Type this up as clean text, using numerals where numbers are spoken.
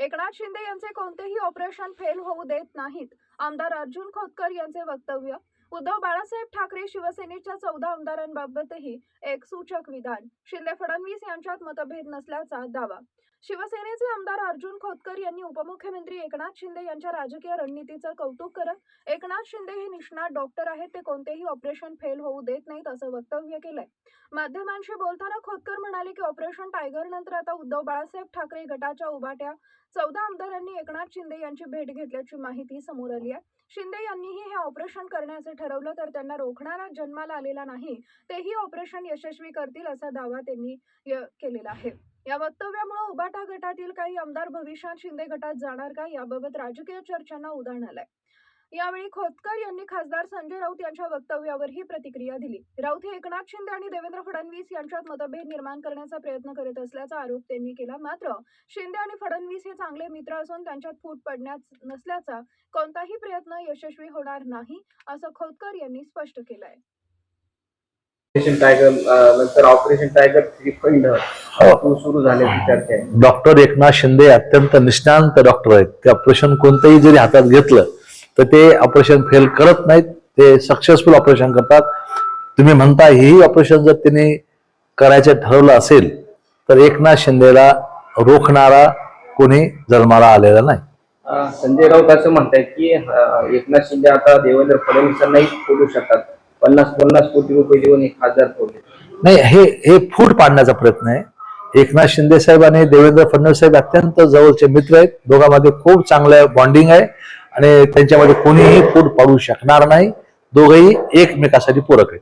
एकनाथ शिंदे यांचे कोणतेही operation fail होऊ देत नाहीत. आमदार अर्जुन खोतकर यांचे वक्तव्य. उद्धव बाळासाहेब ठाकरे शिवसेनेच्या 14 आमदारांबाबतही एक सूचक विधान. शिंदे फडणवीस यांच्यात मतभेद नसल्याचा दावा. शिवसेनेचे आमदार अर्जुन खोतकर यांनी उपमुख्यमंत्री एकनाथ शिंदे यांच्या राजकीय रणनीतीचं कौतुक करत एकनाथ शिंदे हे निष्णात डॉक्टर आहेत, ते कोणतेही ऑपरेशन फेल होऊ देत नाहीत असं वक्तव्य केलंय. माध्यमांशी बोलताना खोतकर म्हणाले की ऑपरेशन टायगर नंतर आता उद्धव बाळासाहेब ठाकरे गटाच्या उभाट्या 14 आमदारांनी एकनाथ शिंदे यांची भेट घेतल्याची माहिती समोर आली आहे. शिंदे यांनीही हे ऑपरेशन करण्याचे ठरवलं तर त्यांना रोखणारा जन्माला आलेला नाही, तेही ऑपरेशन यशस्वी करतील असा दावा त्यांनी केलेला आहे. या वक्तव्यामुळे उभाटा गटातील काही आमदार भविष्यात शिंदे गटात जाणार का याबाबत राजकीय चर्चांना उधाण आलंय. यावेळी खोतकर यांनी खासदार संजय राऊत यांच्या वक्तव्यावरही प्रतिक्रिया दिली. राऊत हे एकनाथ शिंदे आणि देवेंद्र फडणवीस यांच्यात मतभेद निर्माण करण्याचा प्रयत्न करत असल्याचा आरोप त्यांनी केला. मात्र शिंदे आणि फडणवीस हे चांगले मित्र असून त्यांच्यात फूट पडण्यास नसल्याचा कोणताही प्रयत्न यशस्वी होणार नाही असं खोतकर यांनी स्पष्ट केलंय. ऑपरेशन टायगर नंतर ऑपरेशन टायगर 3 फंड सुरू झाल्याची चर्चा आहे. डॉक्टर एकनाथ शिंदे अत्यंत निष्णात डॉक्टर आहेत. ते ऑपरेशन कोणतंही जरी हातात घेतलं तर ते ऑपरेशन फेल करत नाहीत, ते सक्सेसफुल ऑपरेशन करतात. तुम्ही म्हणता हेही ऑपरेशन जर त्यांनी करायचं ठरवलं असेल तर एकनाथ शिंदेला रोखणारा कोणी जन्माला आलेला नाही. संजय राऊत असं म्हणतायत की एकनाथ शिंदे आता देवेंद्र फडणवीसांनाही फोडू शकतात. 50 कोटी रुपये देऊन एक खासदार फोडले. नाही, हे फूट पाडण्याचा प्रयत्न आहे. एकनाथ शिंदे साहेब आणि देवेंद्र फडणवीस साहेब अत्यंत जवळचे मित्र आहेत. दोघांमध्ये खूप चांगलं बॉन्डिंग आहे आणि त्यांच्यामध्ये कोणीही फूट पाडू शकणार नाही. दोघेही एकमेकासाठी पूरक आहेत.